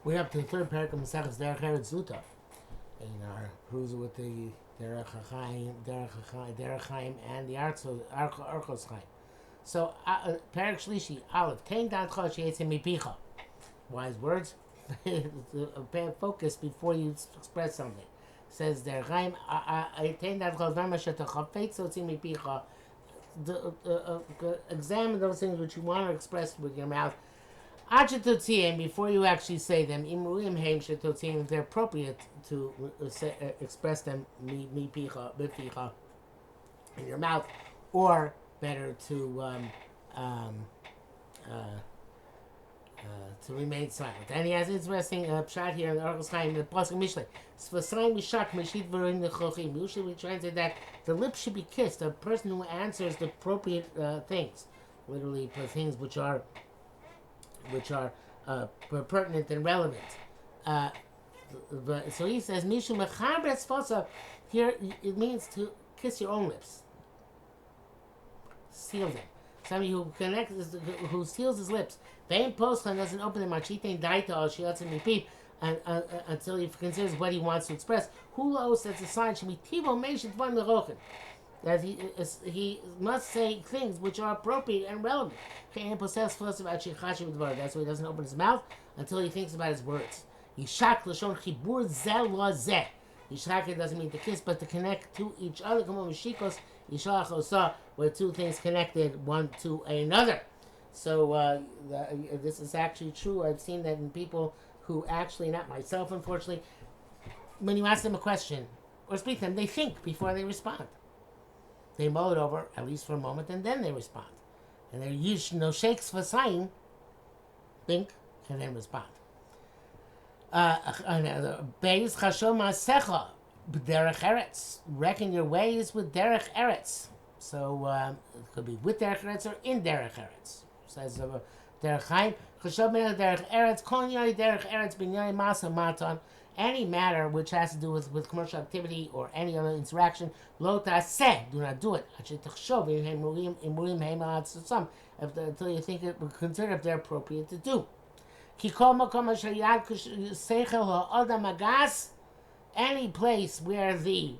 We're up to the third parak of Meseches Derech Eretz Zuta in our cruise with the Derech Chaim, and the Archos Chaim. So, parak Shlishi, Aleph, Tein Dan Chosh Yetzim Mipicha. Wise words. Focus before you express something. Says there, Chaim, Tein Dan Chosh Vama Shetachafetz Yotzim Mipicha. Examine those things which you want to express with your mouth. Before you actually say them, if they're appropriate to express them in your mouth, or better to remain silent. And he has interesting pshat here in the Archos Chaim, the Pasuk Mishlei. Usually we translate that the lips should be kissed. A person who answers the appropriate things, literally for things which are pertinent and relevant. So he says, Mishu mechabres fosa. Here it means to kiss your own lips, seal them. Somebody who who seals his lips. Vein poscha doesn't open them. Machitain daita or shiatzim mipip until he considers what he wants to express. Hulos, that's a sign, should be tivo meishit van lerochen. That he must say things which are appropriate and relevant. That's why he doesn't open his mouth until he thinks about his words. Yishak l'shon chibur zeh lo zeh. Yishak doesn't mean to kiss, but to connect to each other. Where two things connected one to another. So this is actually true. I've seen that in people who actually, not myself unfortunately, when you ask them a question or speak to them, they think before they respond. They mull it over, at least for a moment, and then they respond. And they're usually no shakes for sign, think, and then respond. Beis chashom ma'asecha b'derech Eretz. Reckon your ways with Derech Eretz. So it could be with Derech Eretz or in Derech Eretz. Says Derech Chaim. Chashom Derech Eretz. Kol yai Derech Eretz b'nyai masa matan. Any matter which has to do with commercial activity or any other interaction, lo ta'aseh, do not do it. Until you think it, consider if they're appropriate to do. Any place where the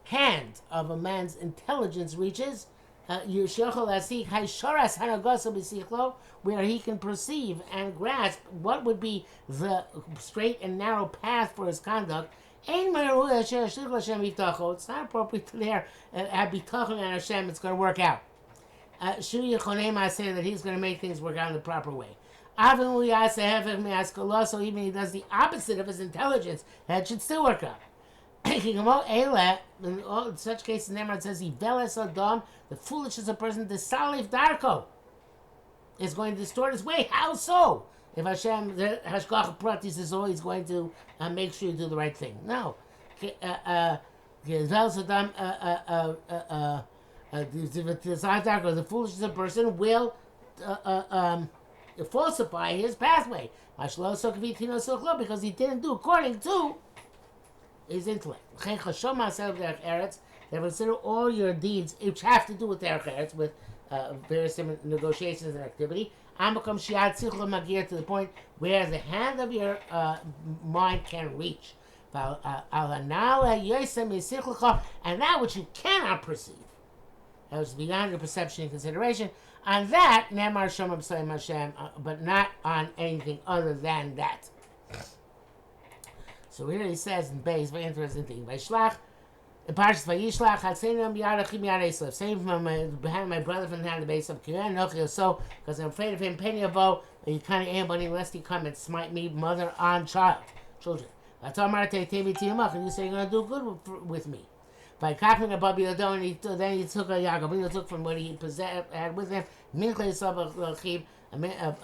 hand of a man's intelligence reaches, where he can perceive and grasp what would be the straight and narrow path for his conduct. It's not appropriate to there have bitachon and Hashem. It's going to work out. I say that he's going to make things work out in the proper way. So even he does the opposite of his intelligence, that should still work out. In such cases, Nemrod says, the foolishness of a person, the salif darko, is going to distort his way. How so? If Hashem, the Hashgach Pratis, is always going to make sure you do the right thing. No. The foolishness of a person will falsify his pathway. Because he didn't do according to his intellect. They consider all your deeds, which have to do with Derech Eretz, with various different negotiations and activity, to the point where the hand of your mind can reach. And that which you cannot perceive, that was beyond your perception and consideration, on that, Nemar Shomar B'Sayim Hashem, but not on anything other than that. So here he says in Beis, very interesting thing. Vaishlach, in Parshas Vayishlach, Hatzeinu Miyad Achim Miyad Esav. Save from my brother from the hand of Esav. Kiran Nochi so, because I'm afraid of him. Penny Avo, you kind of anybody lest he come and smite me, mother on children. And you say you're going to do good with me. By Kakman above the Adon, then he took a Yaakov. He took from what he had with him,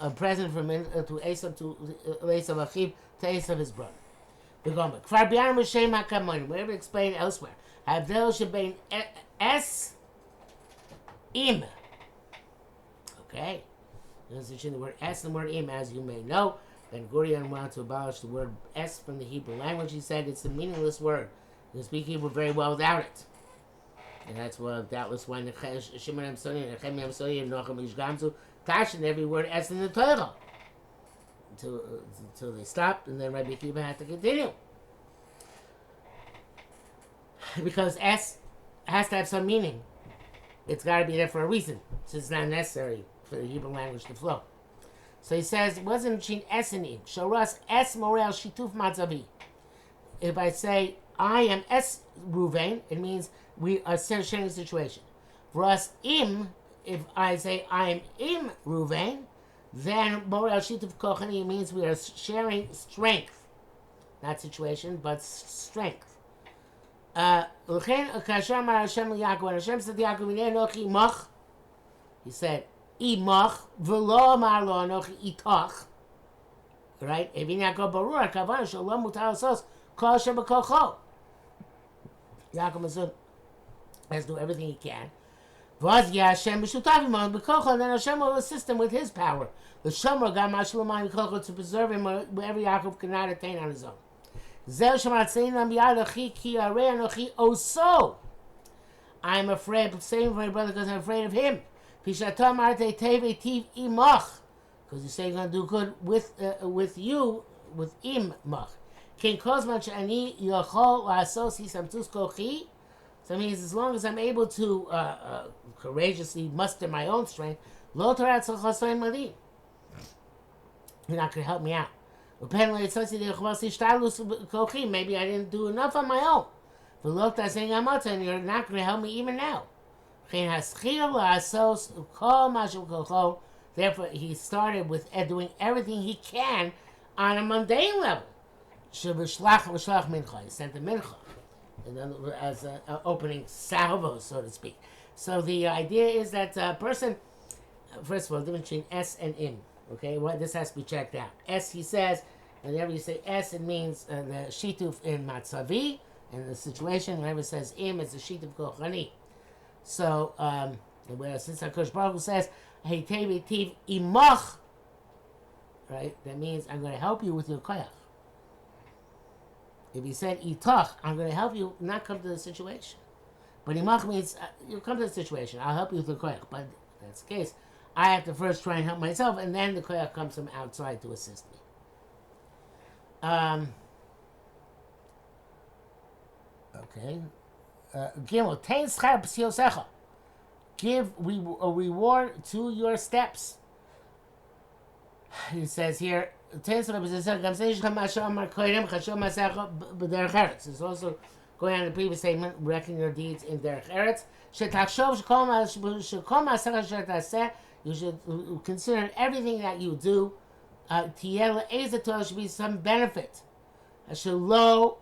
a present from to Esav to Esav Achiv, to Esav his brother. We go back. Kfar B'Yanim M'Shem HaKamon. We ever explained elsewhere. Havdel shebein es im. Okay. There's the word es and the word im, as you may know. Ben Gurion wanted to abolish the word es from the Hebrew language. He said it's a meaningless word. You speak Hebrew very well without it. And that's doubtless why Shimon Amsoni and Nechemi Amsoni and Nochem Ishgamzu tashin every word es in the Torah. until they stopped, and then Rabbi Akiva had to continue. Because S has to have some meaning. It's got to be there for a reason, since it's not necessary for the Hebrew language to flow. So he says, wasn't between S and E. Shoras S morel shituf matzavi. If I say, I am S Ruvain, it means we are sharing a situation. For us, Im, if I say, I am Im Ruvain, then morel shituf kochani means we are sharing strength. Not situation, but strength. When Hashem said to Yaakov, he said, Imach, v'lo amar lo anochi itach. Right? Evin Yaakov barur, kavan shalom mutar asos, kol asher b'kocho. Yaakov has to do everything he can. V'az Hashem b'shutav imon b'kocho, and then Hashem will assist him with his power. The Shomer gam ha'shlomayim b'kocho, to preserve him wherever Yaakov cannot attain on his own. Zeh shematzeinim b'yad achi ki arei anochi oso. I am afraid, saying for my brother because I'm afraid of him. Because you say you're going to do good with you, with imach. So it means as long as I'm able to courageously muster my own strength, you're not going to help me out. Maybe I didn't do enough on my own. And you're not going to help me even now. Therefore, he started with doing everything he can on a mundane level. He sent the mincha as an opening salvo, so to speak. So the idea is that a person, first of all, the difference between S and Im. Okay, well, this has to be checked out. S, he says, whenever you say S, it means the shituf in matzavi, in the situation. Whenever it says Im, it's the shituf kochani. So, since HaKadosh Baruch Hu says, hey, tiv imach, right, that means I'm going to help you with your koyach. If he said itach, I'm going to help you not come to the situation. But imach means you'll come to the situation, I'll help you with the koyach. But if that's the case, I have to first try and help myself, and then the koyach comes from outside to assist me. Okay. Gimel, tein schar p'siosecha. Give a reward to your steps. He says here, tein schar p'siosecha. Gam seishcha masha amar koyrem chasho masecha b'derech Eretz. It's also going on the previous statement, reckon your deeds in Derech Eretz. Shetachshov shekol masecha asher taseh. You should consider everything that you do. Tiyel ezetol should be some benefit. I shouldn't go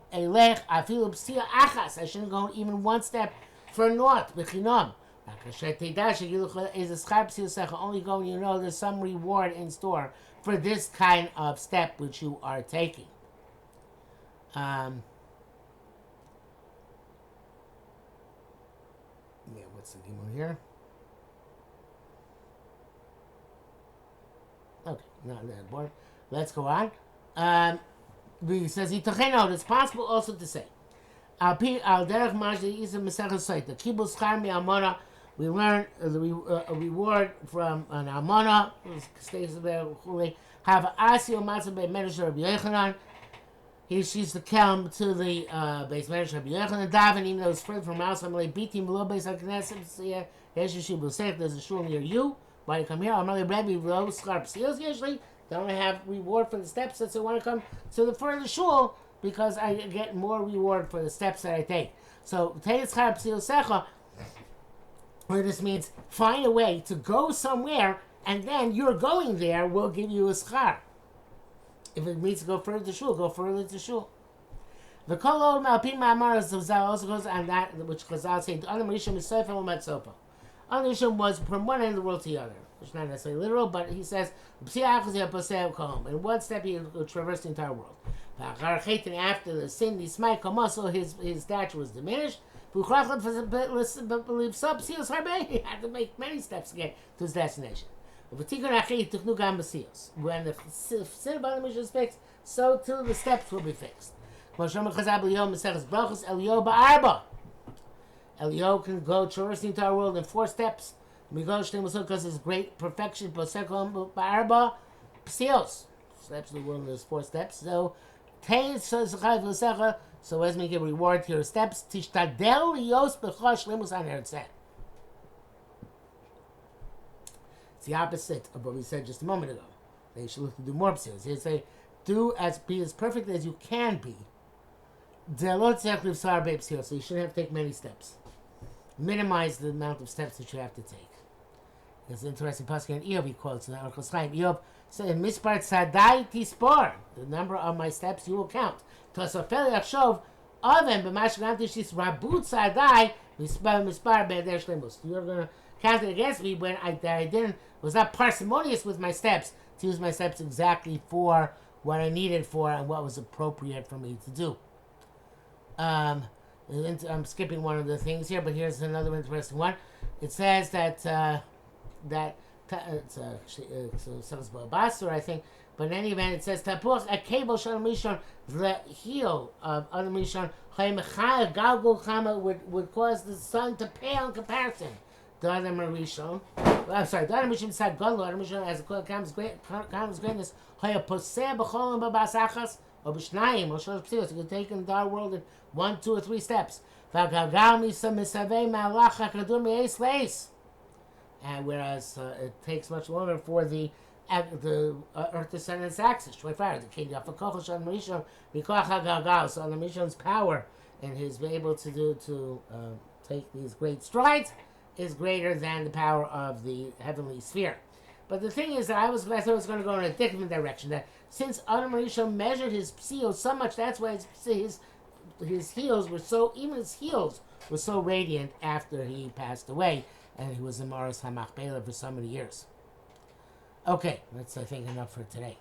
even one step for naught. Only go when you know there's some reward in store for this kind of step which you are taking. What's the demon here? Okay, not that board. Let's go on. He says, it's possible also to say, Derech Majdi is a Meseches Soita. Kibul Schar mi Almana, we learn a reward from an Almana, stays there, have a Asio Matzah Beit Medrash Rabbi Yochanan. She's to come to the base Medrash Rabbi Yochanan, daven, even though it's spread from house, I'm like, beating below base HaKnesset, there's a shul near you. Why you come here? I'm only Rabbi below Schar P'sios, usually. Don't want to have reward for the steps, so I want to come to the further shul because I get more reward for the steps that I take. So, where this means find a way to go somewhere, and then you're going there will give you a schar. If it means to go further to shul, go further to shul. The kolol malpin ma'amar also goes on that which Chazal say the other Rishon is sofa or matzopa. Other Rishon was from one end of the world to the other. Which is not necessarily literal, but he says, in one step he will traverse the entire world. After the sin, his stature was diminished. He had to make many steps to get to his destination. When the sin of other mission is fixed, so too the steps will be fixed. Elio can go traverse the entire world in 4 steps. Because his great perfection, psios, steps of the world, there's 4 steps. So as we give reward to your steps. Tishtadel yos b'chosh limus an Eretz. It's the opposite of what we said just a moment ago. They should look to do more psios. He say, be as perfect as you can be. So you shouldn't have to take many steps. Minimize the amount of steps that you have to take. There's an interesting passage in Eov he quotes in the Orchos Chaim. Eov said, "Mispar tzadai tispor." The number of my steps you will count. Tosafel yachshov oven b'mash gamtishis rabut tzadai mispar be'eder shlemus. You're going to count it against me when I was not parsimonious with my steps to use my steps exactly for what I needed for and what was appropriate for me to do. I'm skipping one of the things here, but here's another interesting one. It says that it's Basur, I think, but in any event, it says Tapuch a cable Shalom Rishon, the heel of Adam Rishon Galgul Chama would cause the sun to pale in comparison. The Adam Rishon, I'm sorry, the Adam Rishon said Gadol, Adam Rishon as comes greatness. Haya Poseh b'cholim b'basachas or b'shnayim or shalosh psios. You can take in the dark world in 1, 2, or 3 steps. V'galgal misa misavei ma'alach hakadur me'es leis. And whereas it takes much longer for the earth to send its axis, the king of Adam Rishon b'koach hagalgal. So Adam Rishon's power and his being able to take these great strides is greater than the power of the heavenly sphere. But the thing is that I thought it was going to go in a different direction. That since Adam Rishon measured his psios so much, that's why his heels were so, even his heels were so radiant after he passed away, and he was in Maris HaMachpelah for so many years. Okay, that's I think enough for today.